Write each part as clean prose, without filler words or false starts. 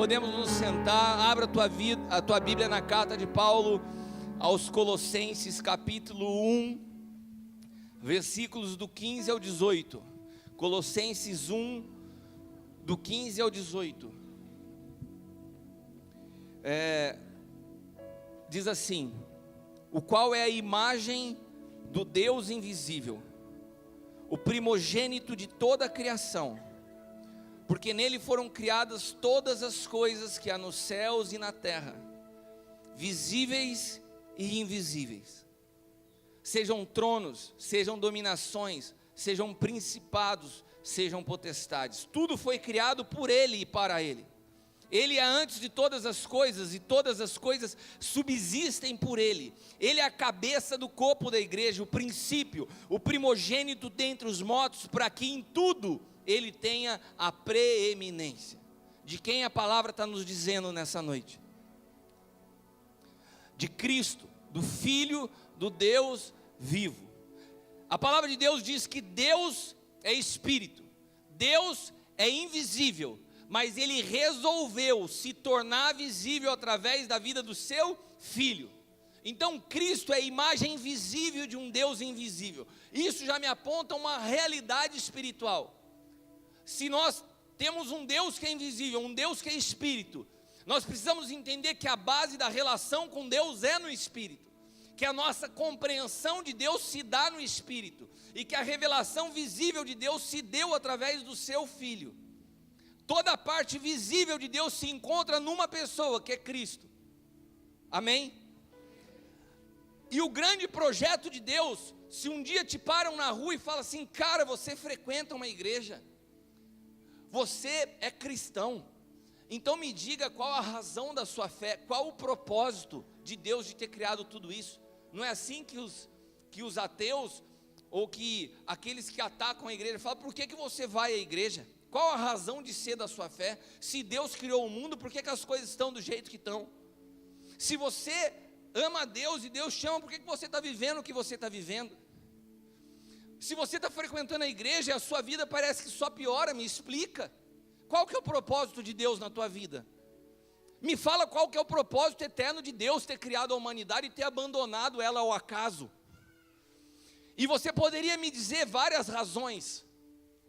Podemos nos sentar. Abra a tua Bíblia na carta de Paulo aos Colossenses, capítulo 1, versículos do 15 ao 18. Colossenses 1, do 15 ao 18. Diz assim: o qual é a imagem do Deus invisível, o primogênito de toda a criação, porque nele foram criadas todas as coisas que há nos céus e na terra, visíveis e invisíveis, sejam tronos, sejam dominações, sejam principados, sejam potestades. Tudo foi criado por ele e para ele. Ele é antes de todas as coisas, e todas as coisas subsistem por ele. Ele é a cabeça do corpo da igreja, o princípio, o primogênito dentre os mortos, para que em tudo ele tenha a preeminência. De quem a palavra está nos dizendo nessa noite? De Cristo, do Filho do Deus vivo. A palavra de Deus diz que Deus é Espírito, Deus é invisível, mas Ele resolveu se tornar visível através da vida do seu Filho. Então Cristo é a imagem visível de um Deus invisível. Isso já me aponta uma realidade espiritual. Se nós temos um Deus que é invisível, um Deus que é Espírito, nós precisamos entender que a base da relação com Deus é no Espírito, que a nossa compreensão de Deus se dá no Espírito, e que a revelação visível de Deus se deu através do seu Filho. Toda a parte visível de Deus se encontra numa pessoa, que é Cristo. Amém? E o grande projeto de Deus, se um dia te param na rua e falam assim: cara, você frequenta uma igreja, você é cristão, então me diga qual a razão da sua fé, qual o propósito de Deus de ter criado tudo isso. Não é assim que os ateus, ou que aqueles que atacam a igreja, falam: por que você vai à igreja? Qual a razão de ser da sua fé? Se Deus criou o mundo, por que as coisas estão do jeito que estão? Se você ama a Deus e Deus chama, por que você está vivendo o que você está vivendo? Se você está frequentando a igreja e a sua vida parece que só piora, me explica. Qual que é o propósito de Deus na tua vida? Me fala qual que é o propósito eterno de Deus ter criado a humanidade e ter abandonado ela ao acaso. E você poderia me dizer várias razões,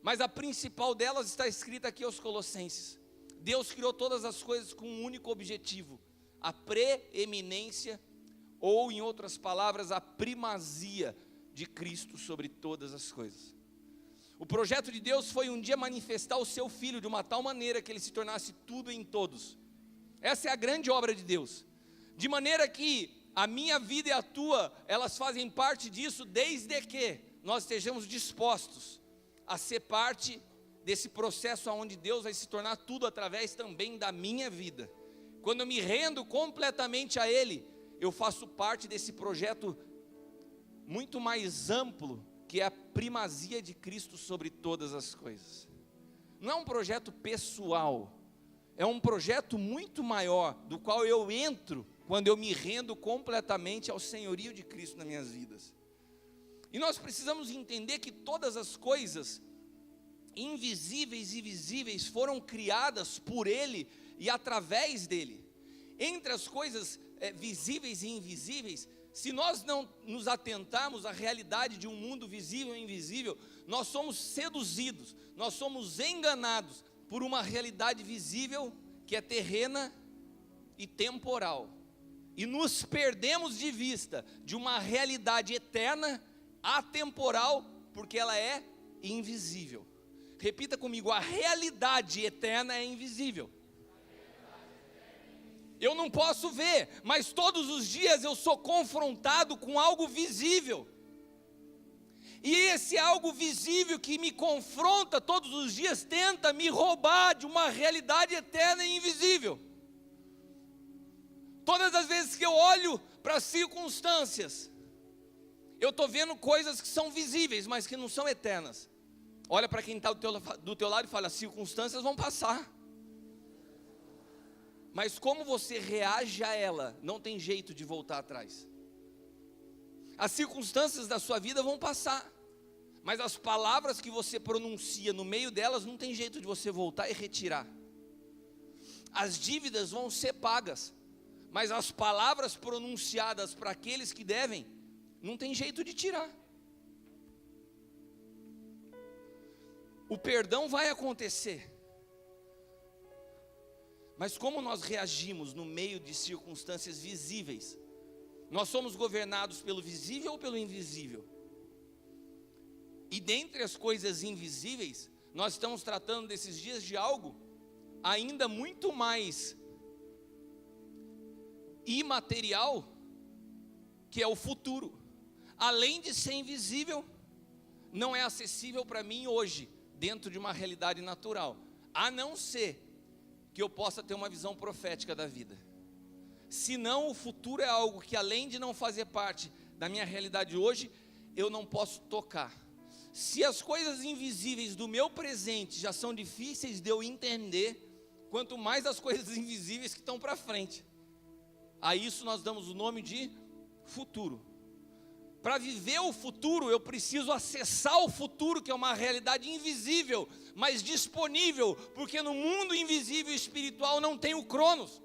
mas a principal delas está escrita aqui aos Colossenses. Deus criou todas as coisas com um único objetivo: a preeminência, ou em outras palavras, a primazia de Cristo sobre todas as coisas. O projeto de Deus foi um dia manifestar o seu Filho de uma tal maneira que ele se tornasse tudo em todos. Essa é a grande obra de Deus, de maneira que a minha vida e a tua, elas fazem parte disso, desde que nós estejamos dispostos a ser parte desse processo onde Deus vai se tornar tudo através também da minha vida. Quando eu me rendo completamente a Ele, eu faço parte desse projeto muito mais amplo, que é a primazia de Cristo sobre todas as coisas. Não é um projeto pessoal, é um projeto muito maior, do qual eu entro quando eu me rendo completamente ao senhorio de Cristo nas minhas vidas. E nós precisamos entender que todas as coisas, invisíveis e visíveis, foram criadas por Ele e através dEle. Entre as coisas visíveis e invisíveis, se nós não nos atentarmos à realidade de um mundo visível e invisível, nós somos seduzidos, nós somos enganados por uma realidade visível que é terrena e temporal, e nos perdemos de vista de uma realidade eterna, atemporal, porque ela é invisível. Repita comigo: a realidade eterna é invisível. Eu não posso ver, mas todos os dias eu sou confrontado com algo visível. E esse algo visível que me confronta todos os dias tenta me roubar de uma realidade eterna e invisível. Todas as vezes que eu olho para as circunstâncias, eu estou vendo coisas que são visíveis, mas que não são eternas. Olha para quem está do teu lado e fala: as circunstâncias vão passar. Mas como você reage a ela, não tem jeito de voltar atrás. As circunstâncias da sua vida vão passar, mas as palavras que você pronuncia no meio delas, não tem jeito de você voltar e retirar. as dívidas vão ser pagas, mas as palavras pronunciadas para aqueles que devem, não tem jeito de tirar. O perdão vai acontecer, mas como nós reagimos no meio de circunstâncias visíveis? Nós somos governados pelo visível ou pelo invisível? E dentre as coisas invisíveis, nós estamos tratando desses dias de algo ainda muito mais imaterial, que é o futuro. Além de ser invisível, não é acessível para mim hoje, dentro de uma realidade natural, a não ser que eu possa ter uma visão profética da vida. Senão o futuro é algo que, além de não fazer parte da minha realidade hoje, eu não posso tocar. Se as coisas invisíveis do meu presente já são difíceis de eu entender, quanto mais as coisas invisíveis que estão para frente. A isso nós damos o nome de futuro. Para viver o futuro, eu preciso acessar o futuro, que é uma realidade invisível, mas disponível, porque no mundo invisível e espiritual não tem o Cronos.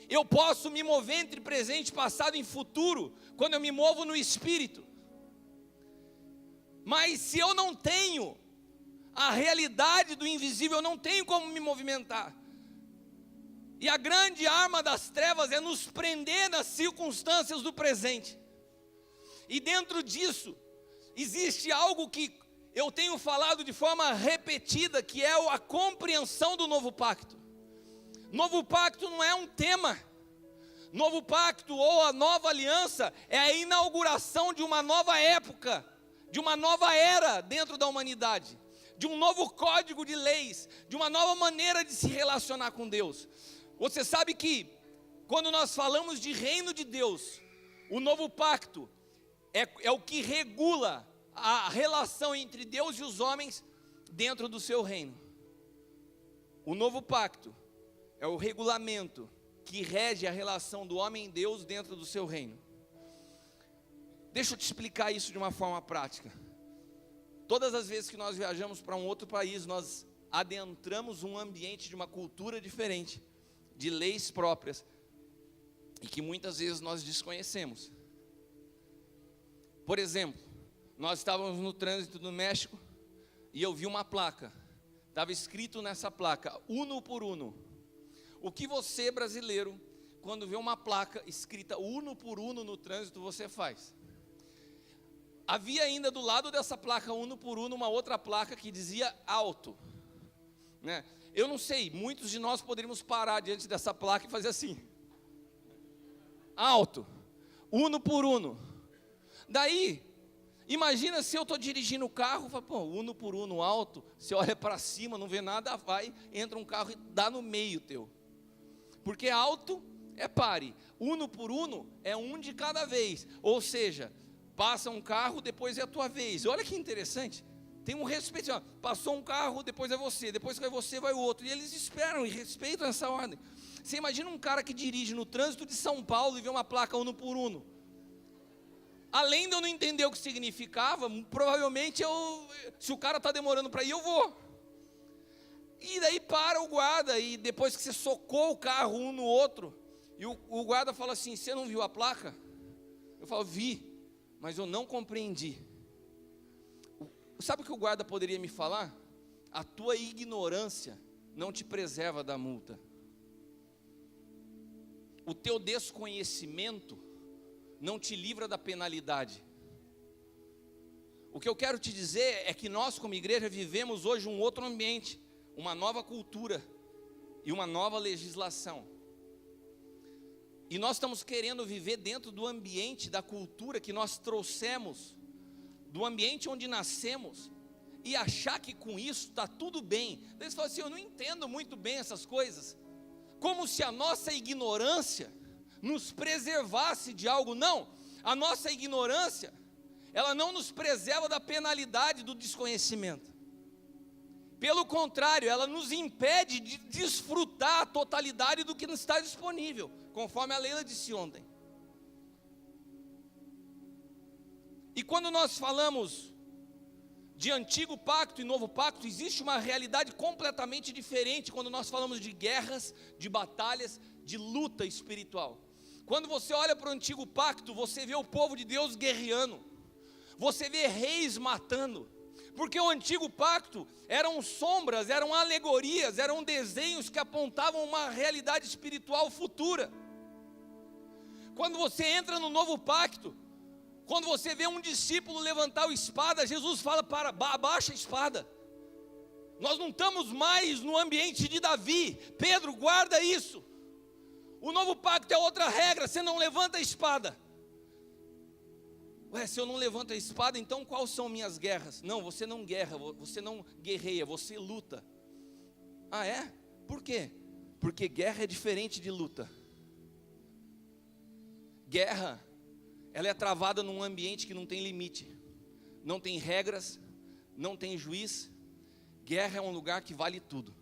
Eu posso me mover entre presente, passado e futuro, quando eu me movo no Espírito. Mas se eu não tenho a realidade do invisível, eu não tenho como me movimentar. E a grande arma das trevas é nos prender nas circunstâncias do presente. E dentro disso, existe algo que eu tenho falado de forma repetida, que é a compreensão do novo pacto. Novo pacto não é um tema. Novo pacto ou a nova aliança é a inauguração de uma nova época, de uma nova era dentro da humanidade, de um novo código de leis, de uma nova maneira de se relacionar com Deus. Você sabe que quando nós falamos de reino de Deus, o novo pacto é o que regula a relação entre Deus e os homens dentro do seu reino. O novo pacto é o regulamento que rege a relação do homem e Deus dentro do seu reino. Deixa eu te explicar isso de uma forma prática. Todas as vezes que nós viajamos para um outro país, nós adentramos um ambiente de uma cultura diferente, de leis próprias, e que muitas vezes nós desconhecemos. Por exemplo, nós estávamos no trânsito do México e eu vi uma placa. Estava escrito nessa placa, uno por uno. O que você, brasileiro, quando vê uma placa escrita uno por uno no trânsito, você faz? Havia ainda do lado dessa placa uno por uno uma outra placa que dizia alto, né? Eu não sei, muitos de nós poderíamos parar diante dessa placa e fazer assim, alto, uno por uno. Daí, imagina se eu estou dirigindo o carro, falo, pô, uno por uno alto, você olha para cima, não vê nada, vai, entra um carro e dá no meio teu. Porque alto é pare, uno por uno é um de cada vez, ou seja, passa um carro, depois é a tua vez. Olha que interessante, tem um respeito, ó, passou um carro, depois é você, depois que vai você, vai o outro, e eles esperam e respeitam essa ordem. Você imagina um cara que dirige no trânsito de São Paulo e vê uma placa uno por uno. Além de eu não entender o que significava, provavelmente se o cara está demorando para ir, eu vou. E daí para o guarda, e depois que você socou o carro um no outro, e o guarda fala assim, você não viu a placa? Eu falo, vi, mas eu não compreendi. Sabe o que o guarda poderia me falar? A tua ignorância não te preserva da multa. O teu desconhecimento não te livra da penalidade. O que eu quero te dizer é que nós como igreja vivemos hoje um outro ambiente, uma nova cultura e uma nova legislação. E nós estamos querendo viver dentro do ambiente, da cultura que nós trouxemos, do ambiente onde nascemos, e achar que com isso está tudo bem. Daí você fala assim, eu não entendo muito bem essas coisas, como se a nossa ignorância nos preservasse de algo. Não, a nossa ignorância, ela não nos preserva da penalidade do desconhecimento. Pelo contrário, ela nos impede de desfrutar a totalidade do que nos está disponível, conforme a Leila disse ontem. E quando nós falamos de antigo pacto e novo pacto, existe uma realidade completamente diferente quando nós falamos de guerras, de batalhas, de luta espiritual. Quando você olha para o antigo pacto, você vê o povo de Deus guerreando, você vê reis matando, porque o antigo pacto eram sombras, eram alegorias, eram desenhos que apontavam uma realidade espiritual futura. Quando você entra no novo pacto, quando você vê um discípulo levantar a espada, Jesus fala: para, abaixa a espada. Nós não estamos mais no ambiente de Davi. Pedro, guarda isso. O novo pacto é outra regra, você não levanta a espada. Ué, se eu não levanto a espada, então quais são minhas guerras? Não, você não guerra, você não guerreia, você luta. Ah, é? Por quê? Porque guerra é diferente de luta. Guerra, ela é travada num ambiente que não tem limite, não tem regras, não tem juiz. Guerra é um lugar que vale tudo.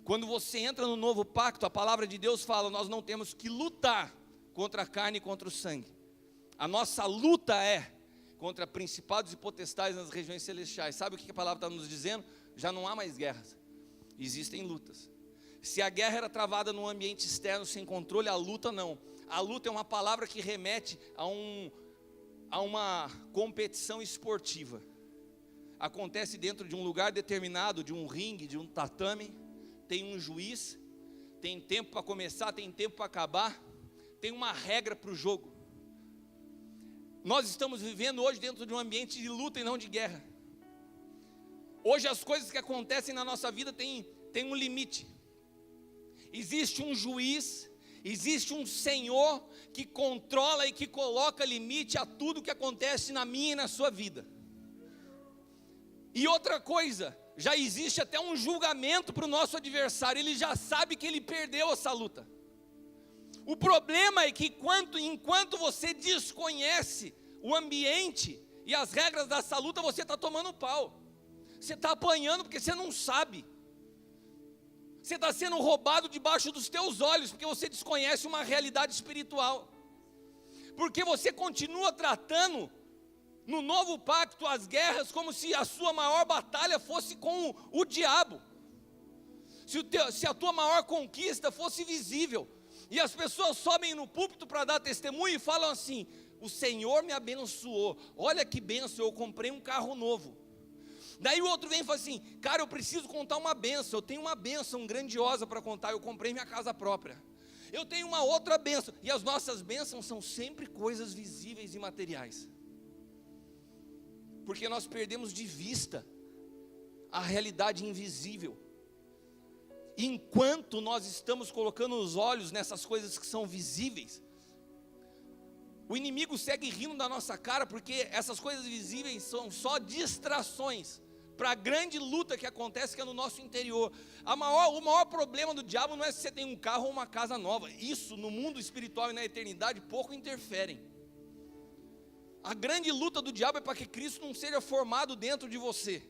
Quando você entra no novo pacto, a palavra de Deus fala: nós não temos que lutar contra a carne e contra o sangue. A nossa luta é contra principados e potestades nas regiões celestiais. Sabe o que a palavra está nos dizendo? Já não há mais guerras, existem lutas. Se a guerra era travada num ambiente externo sem controle, a luta não. A luta é uma palavra que remete a uma competição esportiva. Acontece dentro de um lugar determinado, de um ringue, de um tatame. Tem um juiz, tem tempo para começar, tem tempo para acabar, tem uma regra para o jogo. Nós estamos vivendo hoje dentro de um ambiente de luta e não de guerra. Hoje as coisas que acontecem na nossa vida têm um limite. Existe um juiz, existe um Senhor que controla e que coloca limite a tudo que acontece na minha e na sua vida. E outra coisa, já existe até um julgamento para o nosso adversário, ele já sabe que ele perdeu essa luta. O problema é que enquanto você desconhece o ambiente e as regras dessa luta, você está tomando pau. Você está apanhando porque você não sabe. Você está sendo roubado debaixo dos teus olhos, porque você desconhece uma realidade espiritual. Porque você continua tratando no novo pacto as guerras como se a sua maior batalha fosse com o diabo. Se a tua maior conquista fosse visível. E as pessoas sobem no púlpito para dar testemunho e falam assim: o Senhor me abençoou, olha que bênção, eu comprei um carro novo. Daí o outro vem e fala assim: cara, eu preciso contar uma bênção, eu tenho uma bênção grandiosa para contar, eu comprei minha casa própria. Eu tenho uma outra bênção, e as nossas bênçãos são sempre coisas visíveis e materiais. Porque nós perdemos de vista a realidade invisível. Enquanto nós estamos colocando os olhos nessas coisas que são visíveis, o inimigo segue rindo da nossa cara, porque essas coisas visíveis são só distrações para a grande luta que acontece, que é no nosso interior. O maior problema do diabo não é se você tem um carro ou uma casa nova. Isso no mundo espiritual e na eternidade pouco interferem. A grande luta do diabo é para que Cristo não seja formado dentro de você.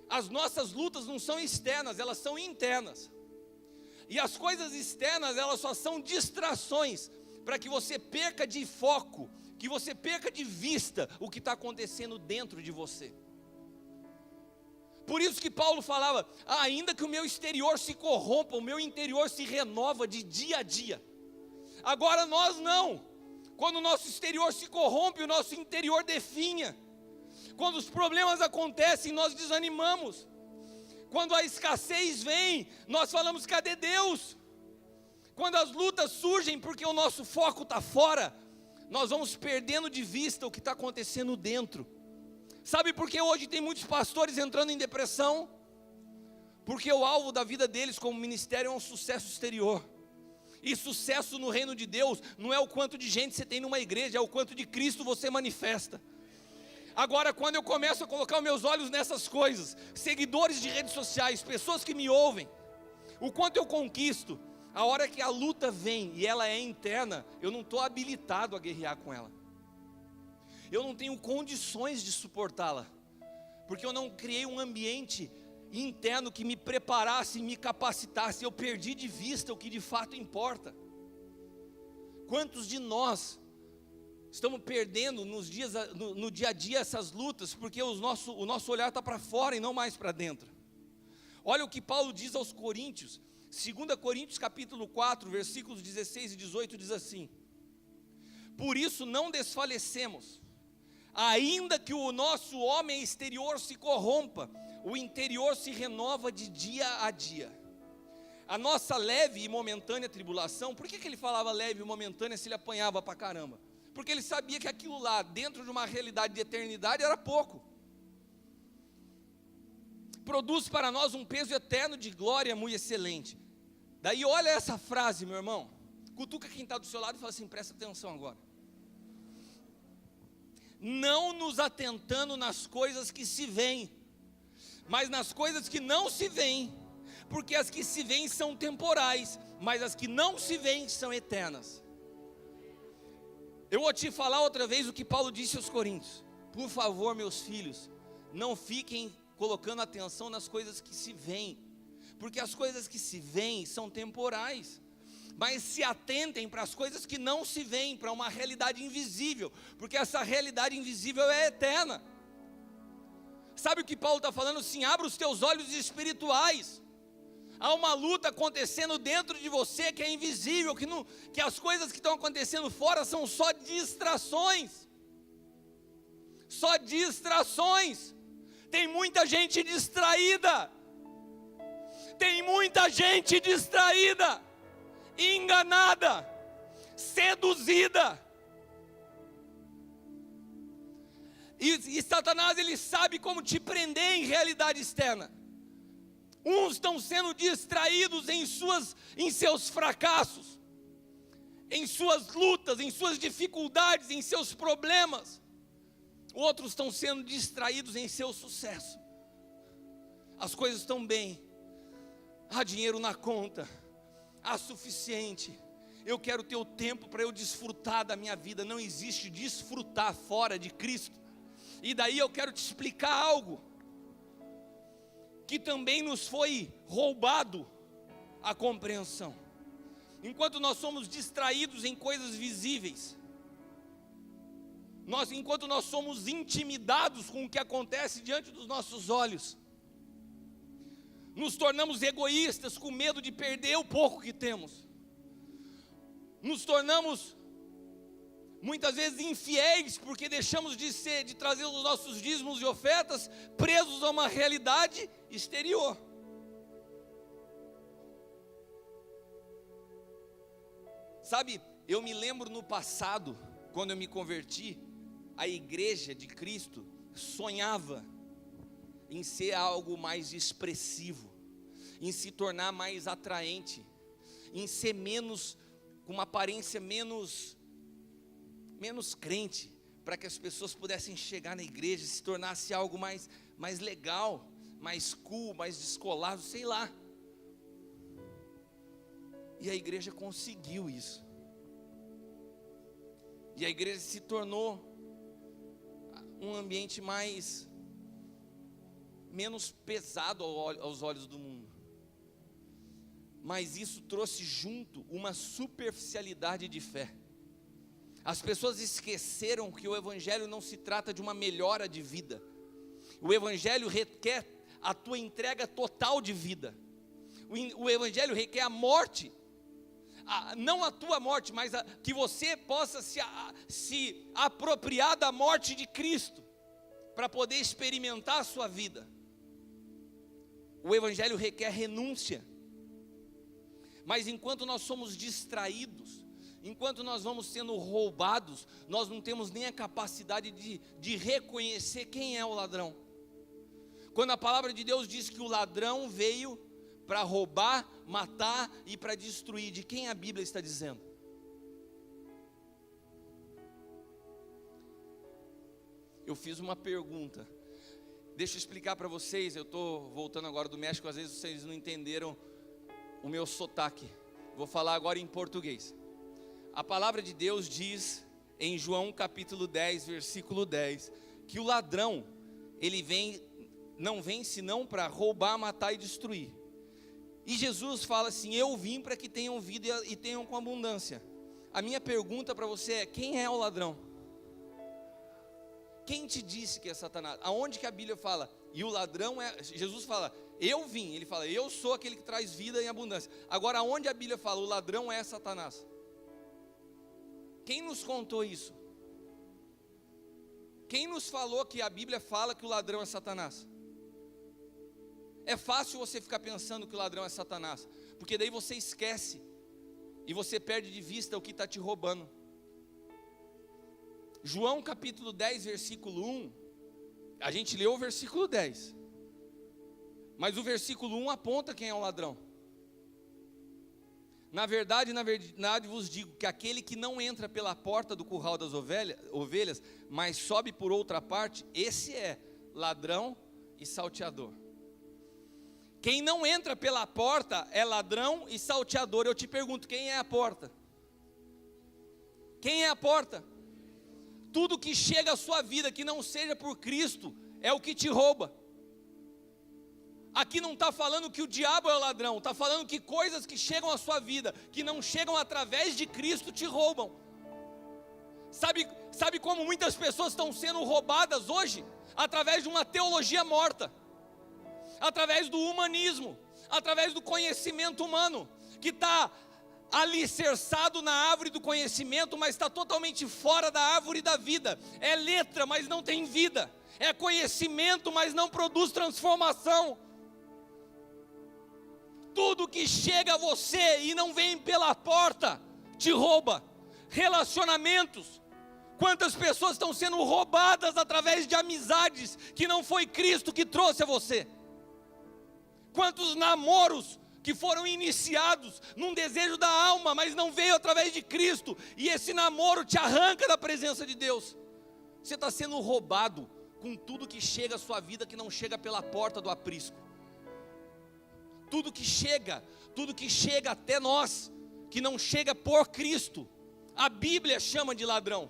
As nossas lutas não são externas, elas são internas. E as coisas externas, elas só são distrações para que você perca de foco, que você perca de vista o que está acontecendo dentro de você. Por isso que Paulo falava: ainda que o meu exterior se corrompa, o meu interior se renova de dia a dia. Agora nós não. Quando o nosso exterior se corrompe, o nosso interior definha. Quando os problemas acontecem, nós desanimamos. Quando a escassez vem, nós falamos: cadê Deus? Quando as lutas surgem porque o nosso foco está fora, nós vamos perdendo de vista o que está acontecendo dentro. Sabe por que hoje tem muitos pastores entrando em depressão? Porque o alvo da vida deles como ministério é um sucesso exterior. E sucesso no reino de Deus não é o quanto de gente você tem numa igreja, é o quanto de Cristo você manifesta. Agora, quando eu começo a colocar os meus olhos nessas coisas, seguidores de redes sociais, pessoas que me ouvem, o quanto eu conquisto, a hora que a luta vem e ela é interna, eu não estou habilitado a guerrear com ela. Eu não tenho condições de suportá-la, porque eu não criei um ambiente interno que me preparasse, me capacitasse. Eu perdi de vista o que de fato importa. Quantos de nós Estamos perdendo no dia a dia essas lutas, porque o nosso olhar está para fora e não mais para dentro. Olha o que Paulo diz aos Coríntios, 2 Coríntios capítulo 4, versículos 16 e 18, diz assim: por isso não desfalecemos, ainda que o nosso homem exterior se corrompa, o interior se renova de dia a dia. A nossa leve e momentânea tribulação, por que ele falava leve e momentânea se ele apanhava pra caramba? Porque ele sabia que aquilo lá, dentro de uma realidade de eternidade, era pouco. Produz para nós um peso eterno de glória muito excelente. Daí olha essa frase, meu irmão. Cutuca quem está do seu lado e fala assim, presta atenção agora. Não nos atentando nas coisas que se veem, mas nas coisas que não se veem, porque as que se veem são temporais, mas as que não se veem são eternas. Eu vou te falar outra vez o que Paulo disse aos Coríntios. Por favor, meus filhos, não fiquem colocando atenção nas coisas que se veem, porque as coisas que se veem são temporais, mas se atentem para as coisas que não se veem, para uma realidade invisível, porque essa realidade invisível é eterna. Sabe o que Paulo está falando? Sim, abra os teus olhos espirituais. Há uma luta acontecendo dentro de você que é invisível, que as coisas que estão acontecendo fora são só distrações. Só distrações. Tem muita gente distraída. Tem muita gente distraída, enganada, seduzida. E Satanás, ele sabe como te prender em realidade externa. Uns estão sendo distraídos em seus fracassos, em suas lutas, em suas dificuldades, em seus problemas. Outros estão sendo distraídos em seu sucesso. As coisas estão bem, há dinheiro na conta, há suficiente. Eu quero ter o tempo para eu desfrutar da minha vida. Não existe desfrutar fora de Cristo. E daí eu quero te explicar algo que também nos foi roubado a compreensão. Enquanto nós somos distraídos em coisas visíveis, enquanto nós somos intimidados com o que acontece diante dos nossos olhos, nos tornamos egoístas com medo de perder o pouco que temos. Nos tornamos muitas vezes infiéis porque deixamos de trazer os nossos dízimos e ofertas, presos a uma realidade exterior. Sabe, eu me lembro no passado, quando eu me converti, a igreja de Cristo sonhava em ser algo mais expressivo, em se tornar mais atraente, em ser com uma aparência menos crente, para que as pessoas pudessem chegar na igreja, se tornasse algo mais legal, mais cool, mais descolado, sei lá. E a igreja conseguiu isso. E a igreja se tornou um ambiente menos pesado aos olhos do mundo. Mas isso trouxe junto uma superficialidade de fé. As pessoas esqueceram que o evangelho não se trata de uma melhora de vida. O evangelho requer a tua entrega total de vida. O evangelho requer a morte, não a tua morte, mas que você possa se apropriar da morte de Cristo, para poder experimentar a sua vida. O evangelho requer renúncia. Mas enquanto nós somos distraídos, enquanto nós vamos sendo roubados, nós não temos nem a capacidade de reconhecer quem é o ladrão. Quando a palavra de Deus diz que o ladrão veio para roubar, matar e para destruir, de quem a Bíblia está dizendo? Eu fiz uma pergunta, deixa eu explicar para vocês. Eu estou voltando agora do México, às vezes vocês não entenderam o meu sotaque. Vou falar agora em português. A palavra de Deus diz em João capítulo 10, versículo 10, que o ladrão, ele não vem senão para roubar, matar e destruir. E Jesus fala assim: eu vim para que tenham vida e tenham com abundância. A minha pergunta para você é: quem é o ladrão? Quem te disse que é Satanás? Aonde que a Bíblia fala? E o ladrão é... Jesus fala, eu vim. Ele fala, eu sou aquele que traz vida em abundância. Agora, aonde a Bíblia fala, o ladrão é Satanás? Quem nos contou isso? Quem nos falou que a Bíblia fala que o ladrão é Satanás? É fácil você ficar pensando que o ladrão é Satanás, porque daí você esquece e você perde de vista o que está te roubando. João capítulo 10, versículo 1, a gente leu o versículo 10, mas o versículo 1 aponta quem é o ladrão. Na verdade vos digo que aquele que não entra pela porta do curral das ovelhas, mas sobe por outra parte, esse é ladrão e salteador. Quem não entra pela porta é ladrão e salteador. Eu te pergunto, quem é a porta? Quem é a porta? Tudo que chega à sua vida que não seja por Cristo é o que te rouba. Aqui não está falando que o diabo é o ladrão, está falando que coisas que chegam à sua vida, que não chegam através de Cristo, te roubam. Sabe como muitas pessoas estão sendo roubadas hoje? Através de uma teologia morta, através do humanismo, através do conhecimento humano, que está alicerçado na árvore do conhecimento, mas está totalmente fora da árvore da vida. É letra, mas não tem vida. É conhecimento, mas não produz transformação. Tudo que chega a você e não vem pela porta, te rouba. Relacionamentos. Quantas pessoas estão sendo roubadas através de amizades que não foi Cristo que trouxe a você? Quantos namoros que foram iniciados num desejo da alma, mas não veio através de Cristo, e esse namoro te arranca da presença de Deus. Você está sendo roubado com tudo que chega à sua vida que não chega pela porta do aprisco. Tudo que chega até nós, que não chega por Cristo, a Bíblia chama de ladrão.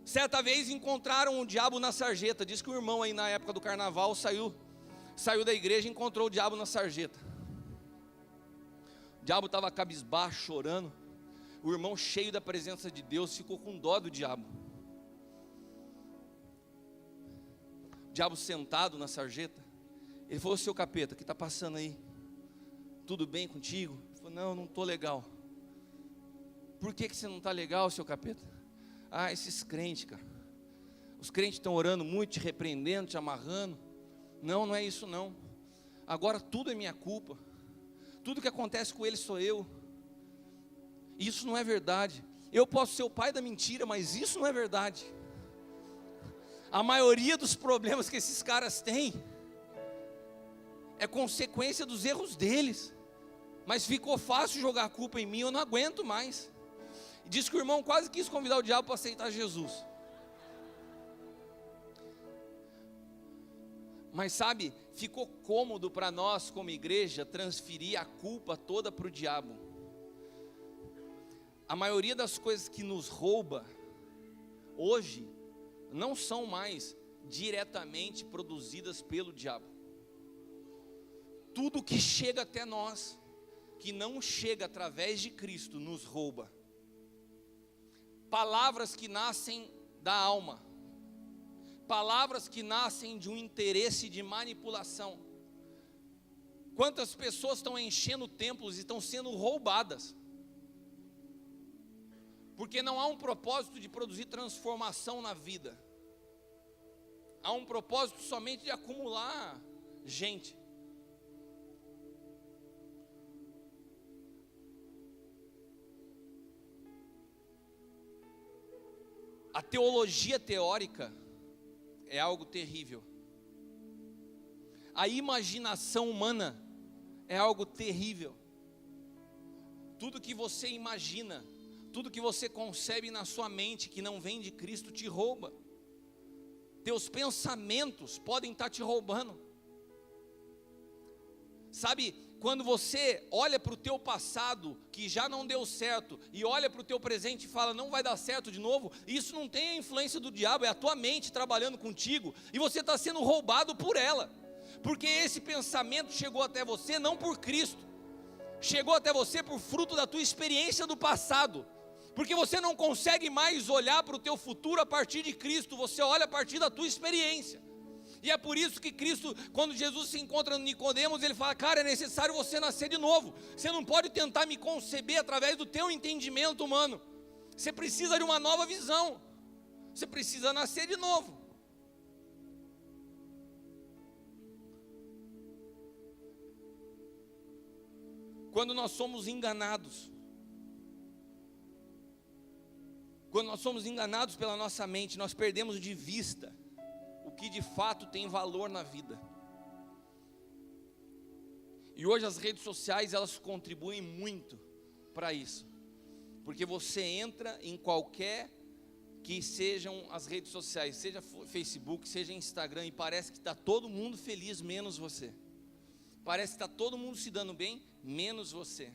Certa vez encontraram o diabo na sarjeta. Diz que o irmão aí na época do carnaval saiu da igreja e encontrou o diabo na sarjeta. O diabo estava cabisbaixo, chorando. O irmão, cheio da presença de Deus, ficou com dó do diabo. O diabo sentado na sarjeta, ele falou, seu capeta, o que está passando aí? Tudo bem contigo? Ele falou, não estou legal. Por que você não está legal, seu capeta? Ah, esses crentes, cara. Os crentes estão orando muito, te repreendendo, te amarrando. Não é isso não. Agora tudo é minha culpa. Tudo que acontece com ele sou eu. Isso não é verdade. Eu posso ser o pai da mentira, mas isso não é verdade. A maioria dos problemas que esses caras têm é consequência dos erros deles. Mas ficou fácil jogar a culpa em mim, eu não aguento mais. Diz que o irmão quase quis convidar o diabo para aceitar Jesus. Mas sabe, ficou cômodo para nós como igreja transferir a culpa toda para o diabo. A maioria das coisas que nos rouba hoje não são mais diretamente produzidas pelo diabo. Tudo que chega até nós, que não chega através de Cristo, nos rouba. Palavras que nascem da alma, palavras que nascem de um interesse de manipulação. Quantas pessoas estão enchendo templos e estão sendo roubadas? Porque não há um propósito de produzir transformação na vida. Há um propósito somente de acumular gente. A teologia teórica é algo terrível. A imaginação humana é algo terrível. Tudo que você imagina, tudo que você concebe na sua mente que não vem de Cristo te rouba. Teus pensamentos podem estar te roubando. Sabe, quando você olha para o teu passado, que já não deu certo, e olha para o teu presente e fala, não vai dar certo de novo, isso não tem a influência do diabo, é a tua mente trabalhando contigo, e você está sendo roubado por ela, porque esse pensamento chegou até você não por Cristo, chegou até você por fruto da tua experiência do passado, Porque você não consegue mais olhar para o teu futuro a partir de Cristo, você olha a partir da tua experiência. E é por isso que Cristo, quando Jesus se encontra no Nicodemos, ele fala: cara, é necessário você nascer de novo. Você não pode tentar me conceber através do teu entendimento humano. Você precisa de uma nova visão. Você precisa nascer de novo. Quando nós somos enganados, pela nossa mente, nós perdemos de vista o que de fato tem valor na vida. E hoje as redes sociais, elas contribuem muito para isso. Porque você entra em qualquer que sejam as redes sociais, seja Facebook, seja Instagram, e parece que está todo mundo feliz, menos você. Parece que está todo mundo se dando bem, menos você.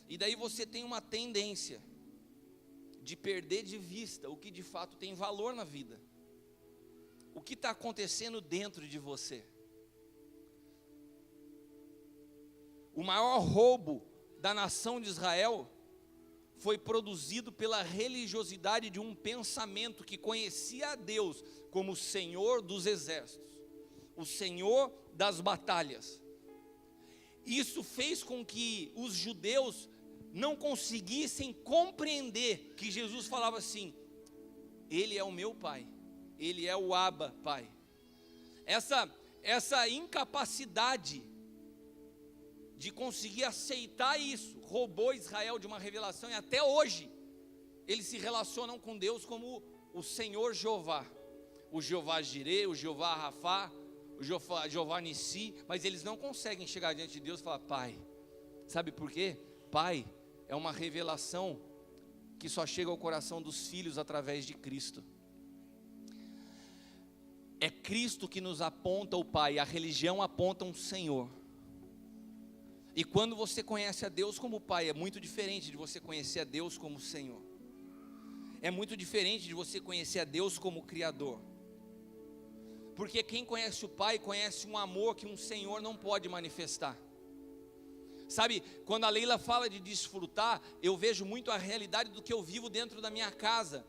E daí você tem uma tendência de perder de vista o que de fato tem valor na vida. O que está acontecendo dentro de você. O maior roubo da nação de Israel foi produzido pela religiosidade de um pensamento que conhecia a Deus como o Senhor dos exércitos, o Senhor das batalhas. Isso fez com que os judeus não conseguissem compreender que Jesus falava assim: Ele é o meu Pai, Ele é o Abba, Pai. Essa incapacidade de conseguir aceitar isso roubou Israel de uma revelação, e até hoje eles se relacionam com Deus como o Senhor Jeová, o Jeová Jireh, o Jeová Rafá, o Jeová Nissi, mas eles não conseguem chegar diante de Deus e falar Pai. Sabe por quê? Pai é uma revelação que só chega ao coração dos filhos através de Cristo. É Cristo que nos aponta o Pai, a religião aponta um Senhor. E quando você conhece a Deus como Pai, é muito diferente de você conhecer a Deus como Senhor. É muito diferente de você conhecer a Deus como Criador. Porque quem conhece o Pai, conhece um amor que um Senhor não pode manifestar. Sabe, quando a Leila fala de desfrutar, eu vejo muito a realidade do que eu vivo dentro da minha casa.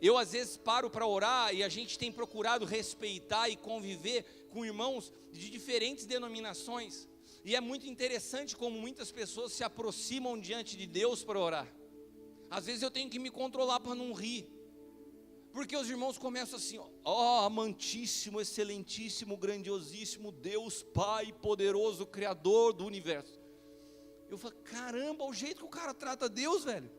Eu às vezes paro para orar e a gente tem procurado respeitar e conviver com irmãos de diferentes denominações. E é muito interessante como muitas pessoas se aproximam diante de Deus para orar. Às vezes eu tenho que me controlar para não rir. Porque os irmãos começam assim: ó, amantíssimo, excelentíssimo, grandiosíssimo Deus, Pai poderoso, Criador do universo. Eu falo: caramba, o jeito que o cara trata Deus, velho.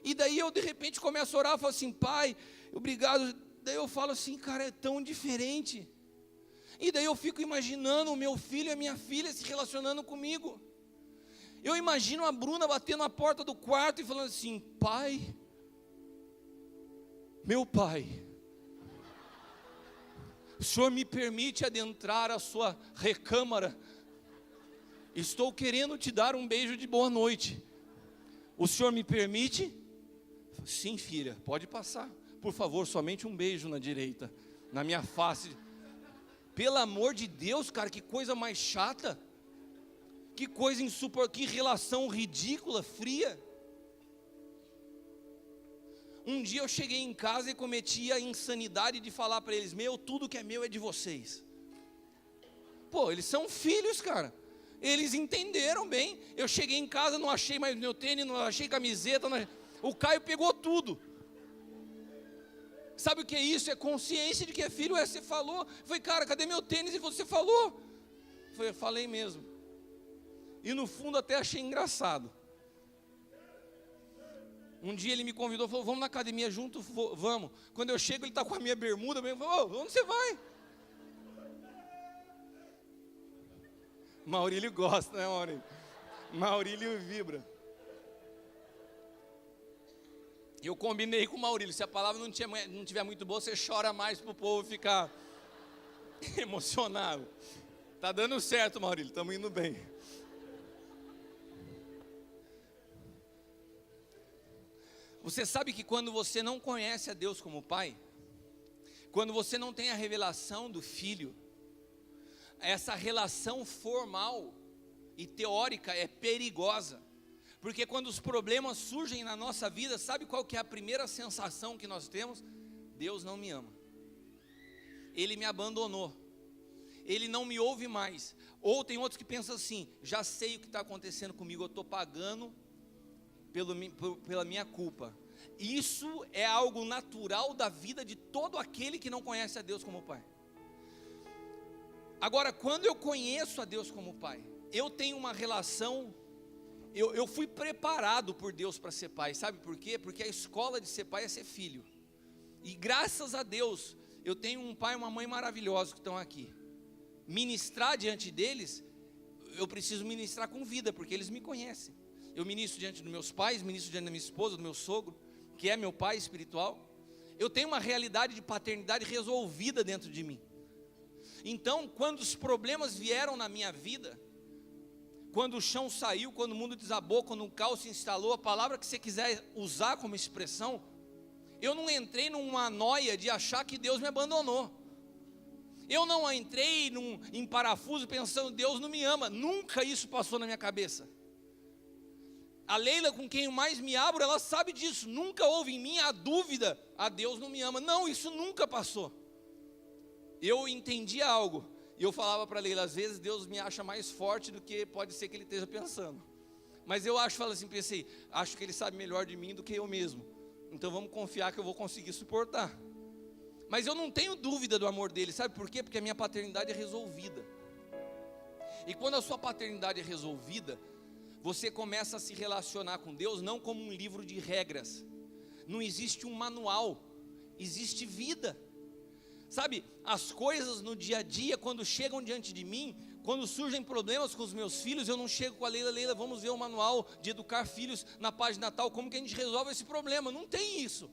E daí eu de repente começo a orar, falo assim: Pai, obrigado. Daí eu falo assim: cara, é tão diferente. E daí eu fico imaginando o meu filho e a minha filha se relacionando comigo. Eu imagino a Bruna batendo na porta do quarto e falando assim: Pai, meu Pai, o Senhor me permite adentrar a sua recâmara? Estou querendo te dar um beijo de boa noite. O Senhor me permite? Sim, filha, pode passar. Por favor, somente um beijo na direita, na minha face. Pelo amor de Deus, cara, que coisa mais chata. Que coisa insuportável, que relação ridícula, fria. Um dia eu cheguei em casa e cometi a insanidade de falar para eles: meu, tudo que é meu é de vocês. Pô, eles são filhos, cara. Eles entenderam bem. Eu cheguei em casa, não achei mais meu tênis, não achei camiseta, o Caio pegou tudo. Sabe o que é isso? É consciência de que é filho. Você falou. Eu falei: cara, cadê meu tênis? E você falou. Eu falei mesmo. E no fundo até achei engraçado. Um dia ele me convidou, falou: vamos na academia junto? Vamos. Quando eu chego, ele está com a minha bermuda, eu falo: onde você vai? Maurílio gosta, né, Maurílio? Maurílio vibra. Eu combinei com o Maurílio: se a palavra não tiver muito boa, você chora mais para o povo ficar emocionado. Tá dando certo, Maurílio, estamos indo bem. Você sabe que quando você não conhece a Deus como Pai, quando você não tem a revelação do Filho, essa relação formal e teórica é perigosa. Porque quando os problemas surgem na nossa vida, sabe qual que é a primeira sensação que nós temos? Deus não me ama, Ele me abandonou, Ele não me ouve mais. Ou tem outros que pensam assim: já sei o que está acontecendo comigo, eu estou pagando pela minha culpa. Isso é algo natural da vida de todo aquele que não conhece a Deus como Pai. Agora, quando eu conheço a Deus como Pai, eu tenho uma relação, eu fui preparado por Deus para ser pai. Sabe por quê? Porque a escola de ser pai é ser filho. E graças a Deus, eu tenho um pai e uma mãe maravilhosos que estão aqui. Ministrar diante deles, eu preciso ministrar com vida, porque eles me conhecem. Eu ministro diante dos meus pais, ministro diante da minha esposa, do meu sogro, que é meu pai espiritual. Eu tenho uma realidade de paternidade resolvida dentro de mim. Então, quando os problemas vieram na minha vida, quando o chão saiu, quando o mundo desabou, quando o caos se instalou, a palavra que você quiser usar como expressão, eu não entrei numa noia de achar que Deus me abandonou. Eu não entrei em parafuso pensando: Deus não me ama. Nunca isso passou na minha cabeça. A Leila, com quem eu mais me abro, ela sabe disso. Nunca houve em mim a dúvida: Deus não me ama. Não, isso nunca passou. Eu entendia algo, e eu falava para a Leila: às vezes Deus me acha mais forte do que pode ser que Ele esteja pensando. Mas eu pensei, acho que Ele sabe melhor de mim do que eu mesmo. Então vamos confiar que eu vou conseguir suportar. Mas eu não tenho dúvida do amor dele. Sabe por quê? Porque a minha paternidade é resolvida. E quando a sua paternidade é resolvida, você começa a se relacionar com Deus não como um livro de regras. Não existe um manual, existe vida. Sabe, as coisas no dia a dia, quando chegam diante de mim, quando surgem problemas com os meus filhos, eu não chego com a Leila: vamos ver o manual de educar filhos na página tal, como que a gente resolve esse problema? Não tem isso.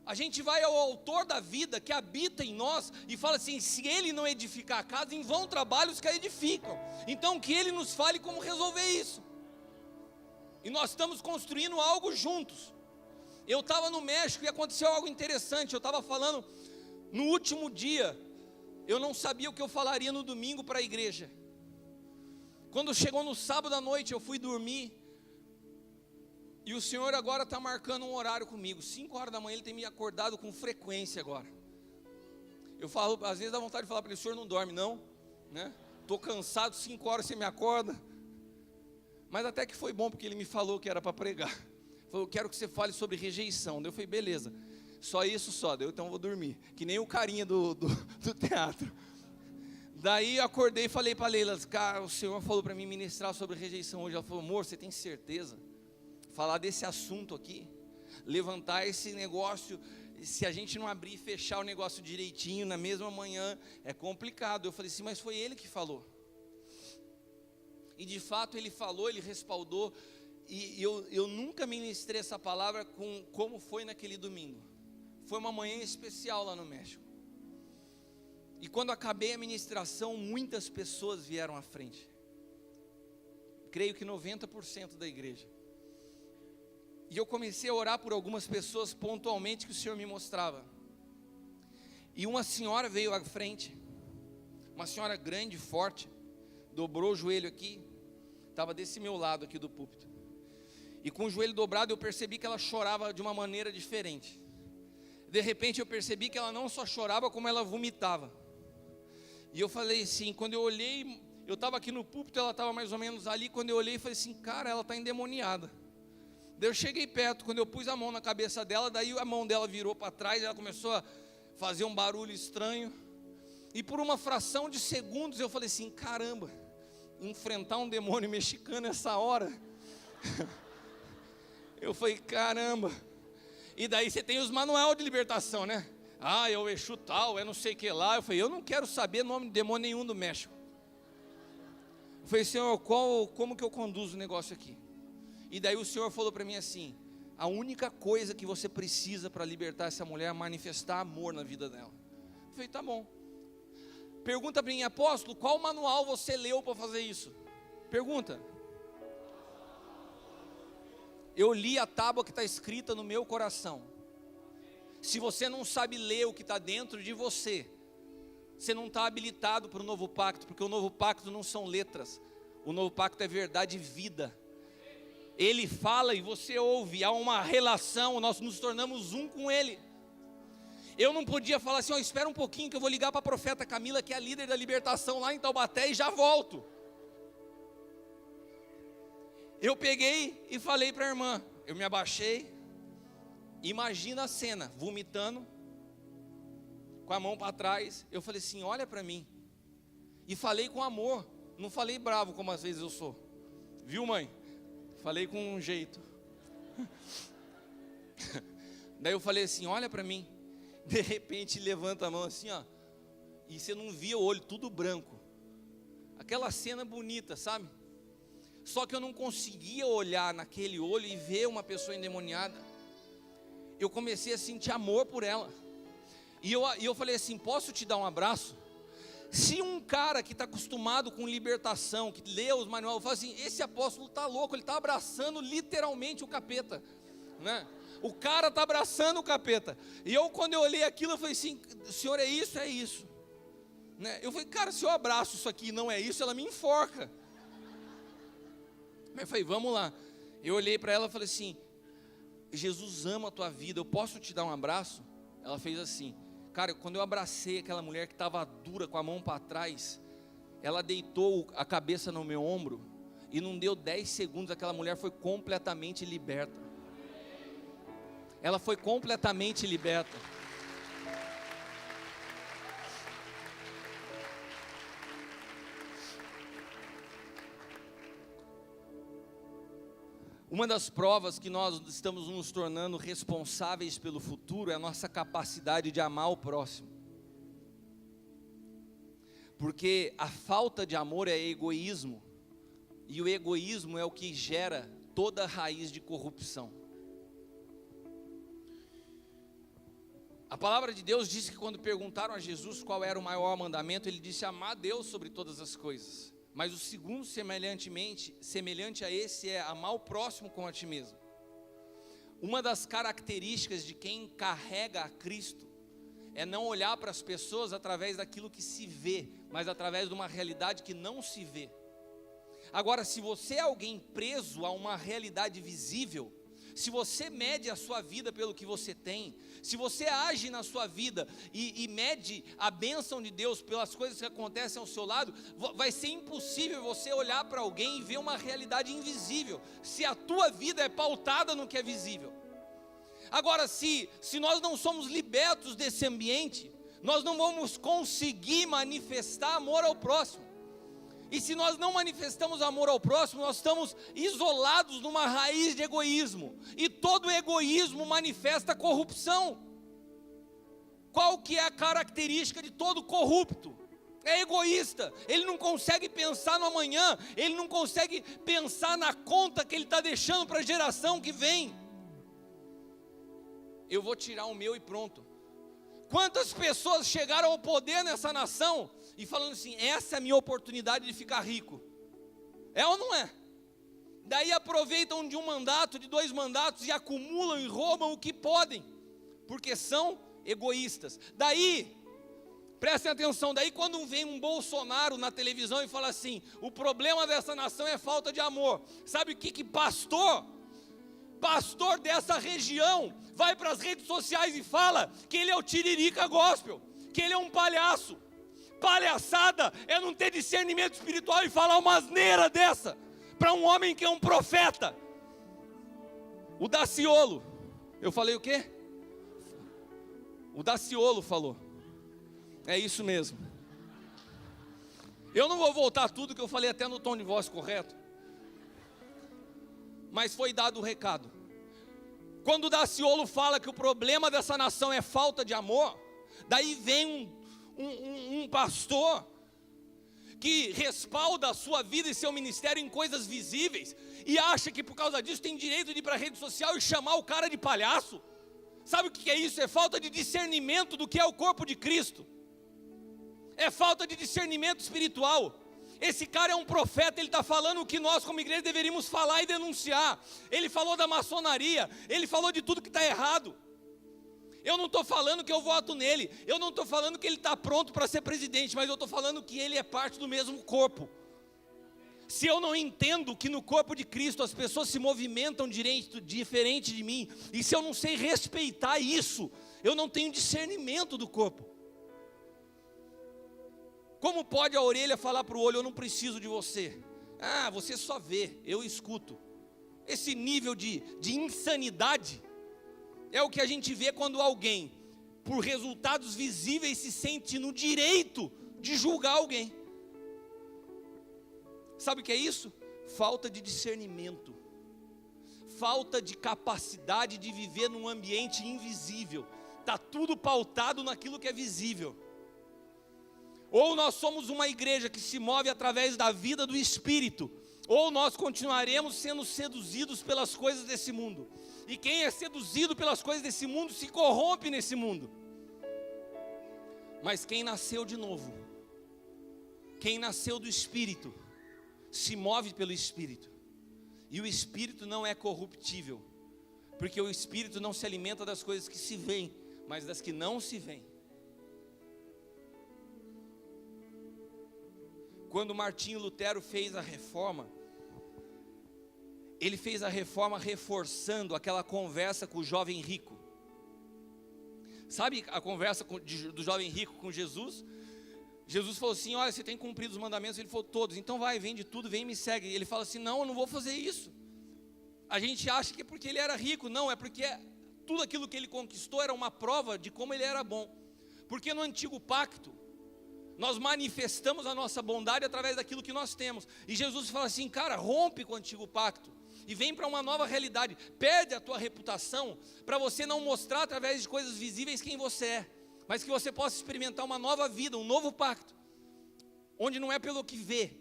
A gente vai ao autor da vida, que habita em nós, e fala assim: se Ele não edificar a casa, em vão trabalhos que a edificam. Então que Ele nos fale como resolver isso. E nós estamos construindo algo juntos. Eu estava no México e aconteceu algo interessante. Eu estava falando, no último dia, eu não sabia o que eu falaria no domingo para a igreja. Quando chegou no sábado à noite, eu fui dormir, e o Senhor agora está marcando um horário comigo. 5 horas da manhã Ele tem me acordado com frequência agora. Eu falo, às vezes dá vontade de falar para Ele: o Senhor não dorme não, né? Estou cansado, 5 horas você me acorda. Mas até que foi bom, porque Ele me falou que era para pregar. Falou: eu quero que você fale sobre rejeição. Daí eu falei: beleza, só isso só, então eu vou dormir. Que nem o carinha do teatro. Daí eu acordei e falei para a Leila: cara, o Senhor falou para mim ministrar sobre rejeição hoje. Ela falou: amor, você tem certeza? Falar desse assunto aqui, levantar esse negócio, se a gente não abrir e fechar o negócio direitinho na mesma manhã, é complicado. Eu falei assim: mas foi Ele que falou. E de fato Ele falou, Ele respaldou. E eu nunca ministrei essa palavra como foi naquele domingo. Foi uma manhã especial lá no México. E quando acabei a ministração, muitas pessoas vieram à frente. Creio que 90% da igreja. E eu comecei a orar por algumas pessoas pontualmente que o Senhor me mostrava. E uma senhora veio à frente, uma senhora grande, forte, dobrou o joelho aqui, estava desse meu lado aqui do púlpito. E com o joelho dobrado eu percebi que ela chorava de uma maneira diferente. De repente eu percebi que ela não só chorava, como ela vomitava. E eu falei assim, quando eu olhei, eu estava aqui no púlpito, ela estava mais ou menos ali. Quando eu olhei, falei assim: cara, ela está endemoniada. Daí eu cheguei perto, quando eu pus a mão na cabeça dela, daí a mão dela virou para trás, ela começou a fazer um barulho estranho. E por uma fração de segundos eu falei assim: caramba, enfrentar um demônio mexicano essa hora. Eu falei: caramba. E daí você tem os manual de libertação, né? É o Exu tal, é não sei o que lá. Eu falei: eu não quero saber nome de demônio nenhum do México. Eu falei: Senhor, como que eu conduzo o negócio aqui? E daí o Senhor falou para mim assim: a única coisa que você precisa para libertar essa mulher é manifestar amor na vida dela. Eu falei: tá bom. Pergunta para mim: apóstolo, qual manual você leu para fazer isso? Pergunta. Eu li a tábua que está escrita no meu coração. Se você não sabe ler o que está dentro de você, você não está habilitado para o novo pacto, porque o novo pacto não são letras, o novo pacto é verdade e vida. Ele fala e você ouve, há uma relação, nós nos tornamos um com Ele. Eu não podia falar assim, espera um pouquinho que eu vou ligar para a profeta Camila, que é a líder da libertação lá em Taubaté, e já volto. Eu peguei e falei para a irmã, eu me abaixei, imagina a cena, vomitando, com a mão para trás, eu falei assim, olha para mim, e falei com amor, não falei bravo como às vezes eu sou, viu mãe? Falei com um jeito. Daí eu falei assim, olha para mim. De repente levanta a mão assim, ó, e você não via o olho, tudo branco. Aquela cena bonita, sabe? Só que eu não conseguia olhar naquele olho e ver uma pessoa endemoniada. Eu comecei a sentir amor por ela. E eu falei assim, posso te dar um abraço? Se um cara que está acostumado com libertação, que lê os manuais, fala assim, esse apóstolo está louco, ele está abraçando literalmente o capeta, né? O cara está abraçando o capeta. E eu, quando eu olhei aquilo, eu falei assim, senhor, é isso, né? Eu falei, cara, se eu abraço isso aqui e não é isso, ela me enforca. Mas eu falei, vamos lá. Eu olhei para ela e falei assim, Jesus ama a tua vida, eu posso te dar um abraço? Ela fez assim. Cara, quando eu abracei aquela mulher que estava dura, com a mão para trás, ela deitou a cabeça no meu ombro, e não deu 10 segundos, aquela mulher foi completamente liberta. Ela foi completamente liberta. Uma das provas que nós estamos nos tornando responsáveis pelo futuro é a nossa capacidade de amar o próximo. Porque a falta de amor é egoísmo, e o egoísmo é o que gera toda a raiz de corrupção. A palavra de Deus diz que quando perguntaram a Jesus qual era o maior mandamento, ele disse amar a Deus sobre todas as coisas. Mas o segundo, semelhante a esse, é amar o próximo como a ti mesmo. Uma das características de quem carrega a Cristo é não olhar para as pessoas através daquilo que se vê, mas através de uma realidade que não se vê. Agora, se você é alguém preso a uma realidade visível, se você mede a sua vida pelo que você tem, se você age na sua vida e mede a bênção de Deus pelas coisas que acontecem ao seu lado, vai ser impossível você olhar para alguém e ver uma realidade invisível, se a tua vida é pautada no que é visível. Agora, se nós não somos libertos desse ambiente, nós não vamos conseguir manifestar amor ao próximo. E se nós não manifestamos amor ao próximo, nós estamos isolados numa raiz de egoísmo. E todo egoísmo manifesta corrupção. Qual que é a característica de todo corrupto? É egoísta. Ele não consegue pensar no amanhã. Ele não consegue pensar na conta que ele está deixando para a geração que vem. Eu vou tirar o meu e pronto. Quantas pessoas chegaram ao poder nessa nação e falando assim, essa é a minha oportunidade de ficar rico? É ou não é? Daí aproveitam de um mandato, de 2 mandatos e acumulam e roubam o que podem, porque são egoístas. Daí, prestem atenção, daí quando vem um Bolsonaro na televisão e fala assim, o problema dessa nação é falta de amor. Sabe o que pastor dessa região vai para as redes sociais e fala que ele é o Tiririca Gospel, que ele é um palhaço? Palhaçada é não ter discernimento espiritual e falar uma asneira dessa para um homem que é um profeta. O Daciolo, eu falei o quê? O Daciolo falou. É isso mesmo. Eu não vou voltar tudo que eu falei até no tom de voz correto, mas foi dado o recado. Quando o Daciolo fala que o problema dessa nação é falta de amor, daí vem um pastor que respalda a sua vida e seu ministério em coisas visíveis e acha que por causa disso tem direito de ir para a rede social e chamar o cara de palhaço. Sabe o que é isso? É falta de discernimento do que é o corpo de Cristo. É falta de discernimento espiritual. Esse cara é um profeta, ele está falando o que nós como igreja deveríamos falar e denunciar. Ele falou da maçonaria, ele falou de tudo que está errado. Eu não estou falando que eu voto nele, eu não estou falando que ele está pronto para ser presidente, mas eu estou falando que ele é parte do mesmo corpo. Se eu não entendo que no corpo de Cristo as pessoas se movimentam diferente de mim, e se eu não sei respeitar isso, eu não tenho discernimento do corpo. Como pode a orelha falar para o olho, eu não preciso de você? Ah, você só vê, eu escuto. Esse nível de insanidade é o que a gente vê quando alguém, por resultados visíveis, se sente no direito de julgar alguém. Sabe o que é isso? Falta de discernimento, falta de capacidade de viver num ambiente invisível. Está tudo pautado naquilo que é visível. Ou nós somos uma igreja que se move através da vida do Espírito, ou nós continuaremos sendo seduzidos pelas coisas desse mundo. E quem é seduzido pelas coisas desse mundo se corrompe nesse mundo. Mas quem nasceu de novo, quem nasceu do Espírito, se move pelo Espírito. E o Espírito não é corruptível, porque o Espírito não se alimenta das coisas que se veem, mas das que não se veem. Quando Martinho Lutero fez a reforma, ele fez a reforma reforçando aquela conversa com o jovem rico. Sabe a conversa do jovem rico com Jesus? Jesus falou assim, olha, você tem cumprido os mandamentos? Ele falou, todos. Então vai, vende tudo, vem e me segue. Ele fala assim, não, eu não vou fazer isso. A gente acha que é porque ele era rico. Não, é porque tudo aquilo que ele conquistou era uma prova de como ele era bom. Porque no antigo pacto, nós manifestamos a nossa bondade através daquilo que nós temos. E Jesus fala assim, cara, rompe com o antigo pacto e vem para uma nova realidade. Perde a tua reputação para você não mostrar através de coisas visíveis quem você é, mas que você possa experimentar uma nova vida, um novo pacto, onde não é pelo que vê,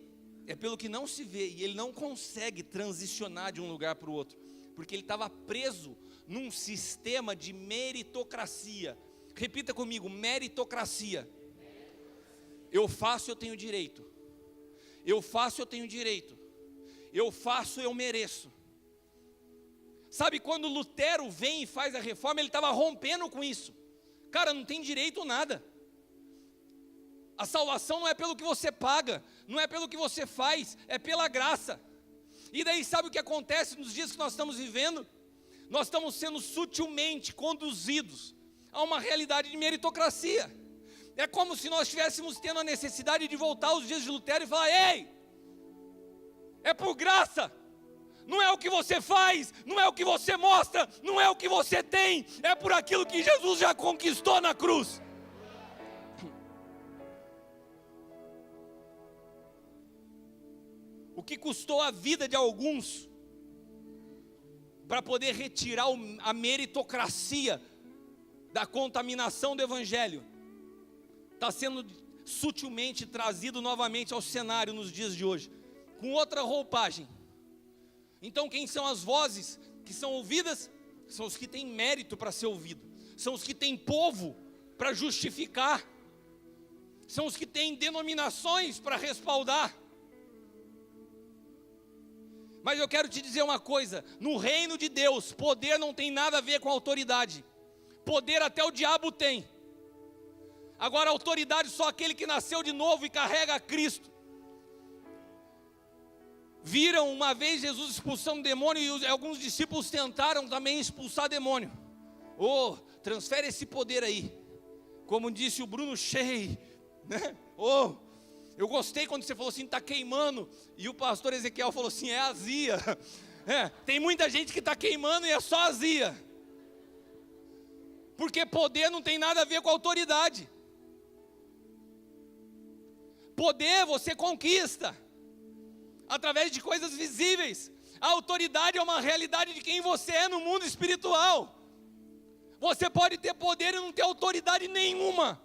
é pelo que não se vê. E ele não consegue transicionar de um lugar para o outro, porque ele estava preso num sistema de meritocracia. Repita comigo, meritocracia. Eu faço, eu tenho direito. Eu faço, eu tenho direito. Eu faço, eu mereço. Sabe, quando Lutero vem e faz a reforma, ele estava rompendo com isso. Cara, não tem direito nada. A salvação não é pelo que você paga, não é pelo que você faz, é pela graça. E daí sabe o que acontece nos dias que nós estamos vivendo? Nós estamos sendo sutilmente conduzidos a uma realidade de meritocracia. É como se nós estivéssemos tendo a necessidade de voltar aos dias de Lutero e falar, ei, é por graça. Não é o que você faz, não é o que você mostra, não é o que você tem, é por aquilo que Jesus já conquistou na cruz. O que custou a vida de alguns para poder retirar a meritocracia da contaminação do Evangelho, está sendo sutilmente trazido novamente ao cenário nos dias de hoje, com outra roupagem. Então quem são as vozes que são ouvidas? São os que têm mérito para ser ouvido, são os que têm povo para justificar, são os que têm denominações para respaldar. Mas eu quero te dizer uma coisa, no reino de Deus, poder não tem nada a ver com autoridade. Poder até o diabo tem. Agora autoridade só aquele que nasceu de novo e carrega Cristo. Viram uma vez Jesus expulsando demônio e alguns discípulos tentaram também expulsar demônio. Oh, transfere esse poder aí. Como disse o Bruno Shea, né? Oh, eu gostei quando você falou assim, está queimando. E o pastor Ezequiel falou assim, é azia. Tem muita gente que está queimando e é só azia. Porque poder não tem nada a ver com autoridade. Poder você conquista através de coisas visíveis. A autoridade é uma realidade de quem você é no mundo espiritual. Você pode ter poder e não ter autoridade nenhuma.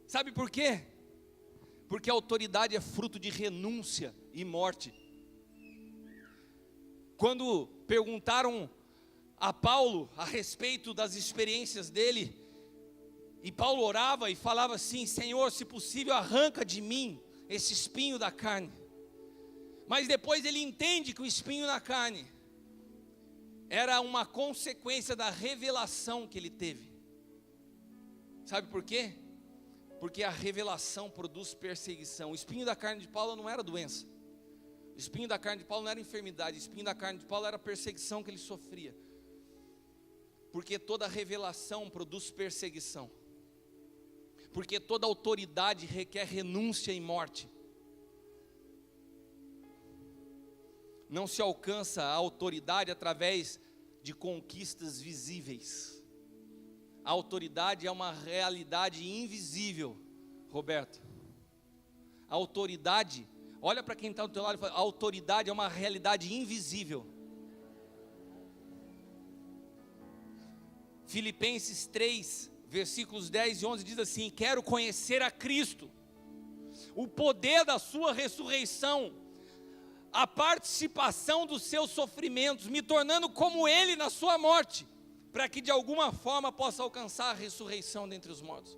Sabe por quê? Porque a autoridade é fruto de renúncia e morte. Quando perguntaram a Paulo a respeito das experiências dele, e Paulo orava e falava assim, Senhor, se possível arranca de mim esse espinho da carne. Mas depois ele entende que o espinho na carne era uma consequência da revelação que ele teve. Sabe por quê? Porque a revelação produz perseguição. O espinho da carne de Paulo não era doença. O espinho da carne de Paulo não era enfermidade. O espinho da carne de Paulo era a perseguição que ele sofria. Porque toda revelação produz perseguição. Porque toda autoridade requer renúncia e morte. Não se alcança a autoridade através de conquistas visíveis. A autoridade é uma realidade invisível, Roberto. A autoridade, olha para quem está do teu lado e fala, a autoridade é uma realidade invisível. Filipenses 3, versículos 10 e 11 diz assim: quero conhecer a Cristo, o poder da sua ressurreição, a participação dos seus sofrimentos, me tornando como Ele na sua morte, para que de alguma forma possa alcançar a ressurreição dentre os mortos.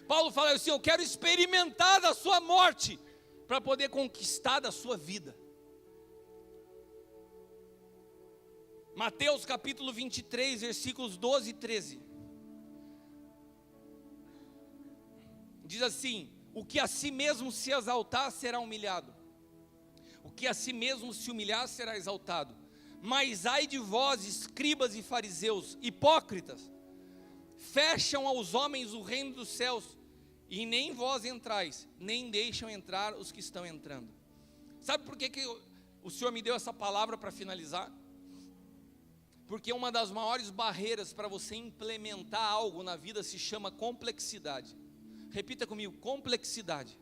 Paulo fala assim: eu quero experimentar da sua morte, para poder conquistar da sua vida. Mateus capítulo 23, versículos 12 e 13. Diz assim: o que a si mesmo se exaltar será humilhado, o que a si mesmo se humilhar será exaltado. Mas ai de vós, escribas e fariseus, hipócritas, fecham aos homens o reino dos céus, e nem vós entrais, nem deixam entrar os que estão entrando. Sabe por que o Senhor me deu essa palavra para finalizar? Porque uma das maiores barreiras para você implementar algo na vida se chama complexidade. Repita comigo: complexidade.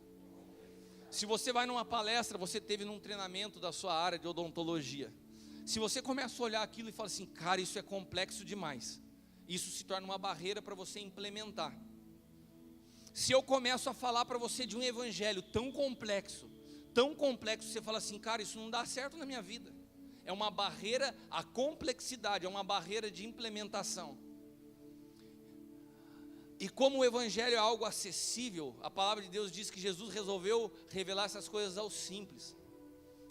Se você vai numa palestra, você teve num treinamento da sua área de odontologia. Se você começa a olhar aquilo e fala assim: cara, isso é complexo demais, isso se torna uma barreira para você implementar. Se eu começo a falar para você de um evangelho tão complexo, você fala assim: cara, isso não dá certo na minha vida. É uma barreira, a complexidade é uma barreira de implementação. E como o evangelho é algo acessível, a palavra de Deus diz que Jesus resolveu revelar essas coisas aos simples,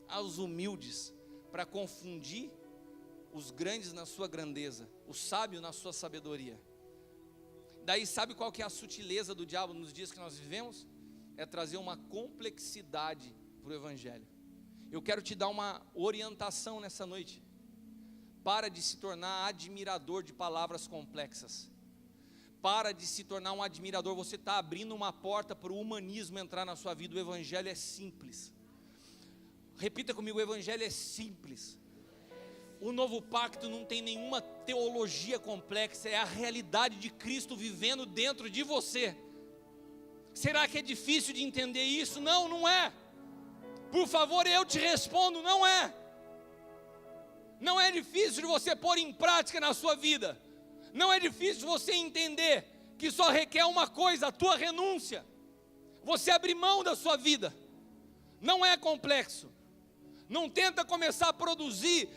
aos humildes, para confundir os grandes na sua grandeza, o sábio na sua sabedoria. Daí sabe qual que é a sutileza do diabo nos dias que nós vivemos? É trazer uma complexidade para o evangelho. Eu quero te dar uma orientação nessa noite. Para de se tornar admirador de palavras complexas. Para de se tornar um admirador. Você está abrindo uma porta para o humanismo entrar na sua vida. O evangelho é simples. Repita comigo: o evangelho é simples. O novo pacto não tem nenhuma teologia complexa. É a realidade de Cristo vivendo dentro de você. Será que é difícil de entender isso? Não, não é. Por favor, eu te respondo: não é. Não é difícil de você pôr em prática na sua vida. Não é difícil de você entender que só requer uma coisa: a tua renúncia. Você abrir mão da sua vida. Não é complexo. Não tenta começar a produzir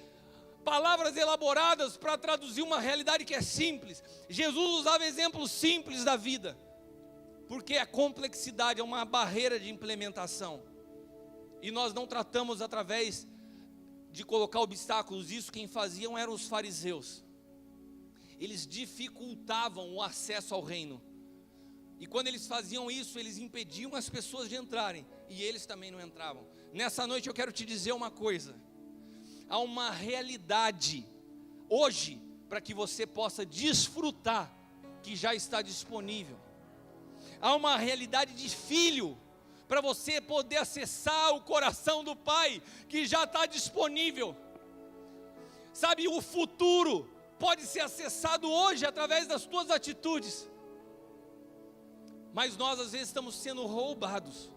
palavras elaboradas para traduzir uma realidade que é simples. Jesus usava exemplos simples da vida, porque a complexidade é uma barreira de implementação. E nós não tratamos através de colocar obstáculos. Isso quem faziam eram os fariseus. Eles dificultavam o acesso ao reino. E quando eles faziam isso, eles impediam as pessoas de entrarem. E eles também não entravam. Nessa noite eu quero te dizer uma coisa. Há uma realidade hoje para que você possa desfrutar que já está disponível. Há uma realidade de filho para você poder acessar o coração do Pai, que já está disponível. Sabe, o futuro pode ser acessado hoje através das tuas atitudes. Mas nós às vezes estamos sendo roubados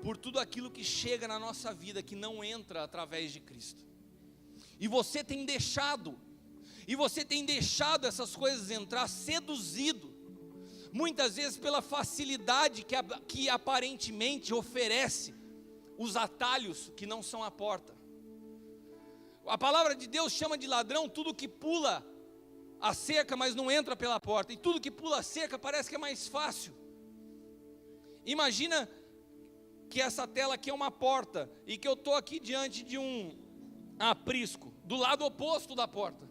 por tudo aquilo que chega na nossa vida que não entra através de Cristo. E você tem deixado essas coisas entrar, seduzido, muitas vezes pela facilidade que aparentemente oferece os atalhos que não são a porta. A palavra de Deus chama de ladrão tudo que pula a cerca, mas não entra pela porta. E tudo que pula a cerca parece que é mais fácil. Imagina que essa tela aqui é uma porta e que eu estou aqui diante de um aprisco, do lado oposto da porta.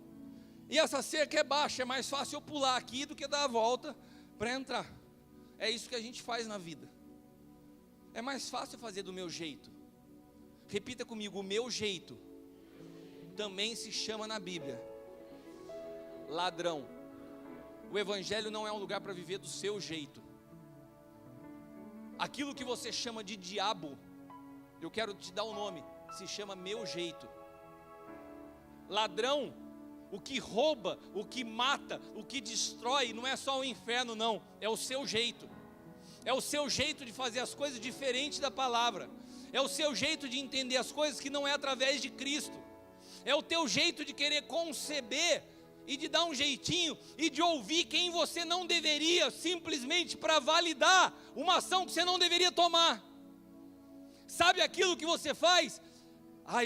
E essa cerca é baixa, é mais fácil eu pular aqui do que dar a volta para entrar. É isso que a gente faz na vida. É mais fácil fazer do meu jeito. Repita comigo: o meu jeito também se chama na Bíblia ladrão. O evangelho não é um lugar para viver do seu jeito. Aquilo que você chama de diabo, eu quero te dar um nome, se chama meu jeito. Ladrão, o que rouba, o que mata, o que destrói, não é só o inferno não, é o seu jeito. É o seu jeito de fazer as coisas diferente da palavra. É o seu jeito de entender as coisas que não é através de Cristo. É o teu jeito de querer conceber e de dar um jeitinho e de ouvir quem você não deveria, simplesmente para validar uma ação que você não deveria tomar. Sabe aquilo que você faz?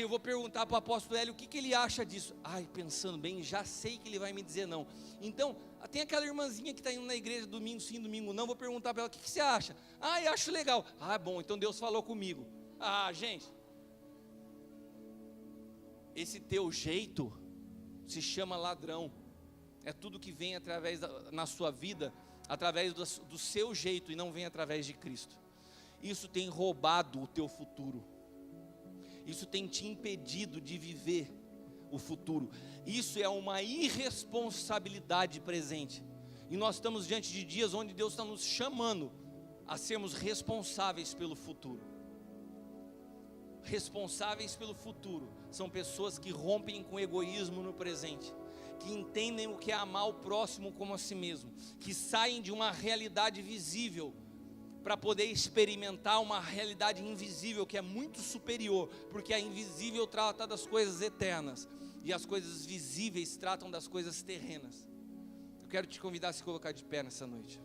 Eu vou perguntar para o apóstolo Hélio o que ele acha disso. Pensando bem, já sei que ele vai me dizer não. Então, tem aquela irmãzinha que está indo na igreja domingo sim, domingo não. Vou perguntar para ela, o que você acha? Eu acho legal. Bom, então Deus falou comigo. Gente, esse teu jeito se chama ladrão. É tudo que vem na sua vida, através do seu jeito, e não vem através de Cristo. Isso tem roubado o teu futuro. Isso tem te impedido de viver o futuro. Isso é uma irresponsabilidade presente. E nós estamos diante de dias onde Deus está nos chamando a sermos responsáveis pelo futuro. Responsáveis pelo futuro são pessoas que rompem com o egoísmo no presente, que entendem o que é amar o próximo como a si mesmo, que saem de uma realidade visível para poder experimentar uma realidade invisível que é muito superior, porque a invisível trata das coisas eternas e as coisas visíveis tratam das coisas terrenas. Eu quero te convidar a se colocar de pé nessa noite.